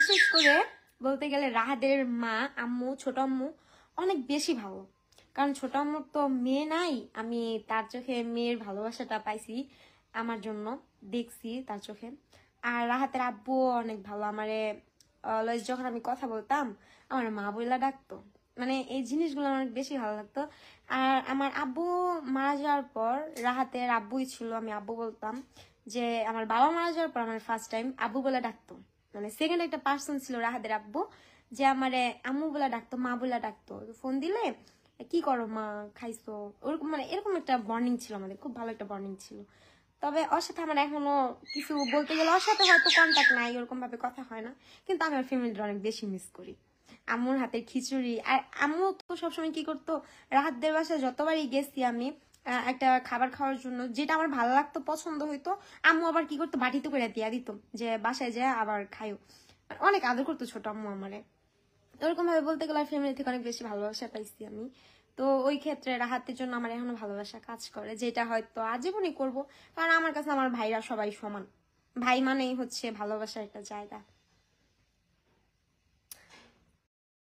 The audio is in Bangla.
বিশেষ করে বলতে গেলে রাহাতের মা, আম্মু, ছোট আম্মু অনেক বেশি ভালো। কারণ ছোট আম্মুর তো মেয়ে নাই, আমি তার চোখে মেয়ের ভালোবাসাটা পাইছি আমার জন্য, দেখছি তার চোখে। আর রাহাতের আব্বু অনেক ভালো, আমারে অলওয়েজ যখন আমি কথা বলতাম আমার মা বইলা ডাকতো, মানে এই জিনিসগুলো অনেক বেশি ভালো লাগতো। আর আমার আব্বু মারা যাওয়ার পর রাহাতের আব্বুই ছিল, আমি আব্বু বলতাম। যে আমার বাবা মারা যাওয়ার পর আমার ফার্স্ট টাইম আব্বু বলে ডাকতো, মানে সেকেন্ড একটা পার্সন ছিল রাহাতের আব্বু, যে আমারে আম্মু বলে ডাকতো, মা বলে ডাকতো। ফোন দিলে কি করো মা, খাইছো, ওরকম, মানে এরকম একটা বন্ডিং ছিল আমাদের, খুব ভালো একটা বন্ডিং ছিল। তবে ওর সাথে আমার এখনো কিছু বলতে গেলে ওর সাথে হয়তো কন্ট্যাক্ট নাই, ওরকম ভাবে কথা হয় না, কিন্তু আমি আমার ফ্যামিলিটা অনেক বেশি মিস করি। আম্মুর হাতের খিচুড়ি, আর আম্মু তো সবসময় কি করতো, রাহাতদের বাসায় যতবারই গেছি আমি একটা খাবার খাওয়ার জন্য, যেটা আমার ভালো লাগতো, পছন্দ হইতো, আম্মু আবার কি করতো, বাটিতে করে দিয়া দিত, যে বাসায় যায় আবার খাইও। অনেক আদর করতো ছোট আম্মু আমারে। ওরকম ভাবে বলতে গেলে ফ্যামিলি থেকে অনেক বেশি ভালোবাসা পাইছি আমি। তো ওই ক্ষেত্রে রাহাতের জন্য আমার এখনো ভালোবাসা কাজ করে, যেটা হয়তো আজীবনই করব। কারণ আমার কাছে আমার ভাইরা সবাই সমান, ভাই মানেই হচ্ছে ভালোবাসার একটা জায়গা।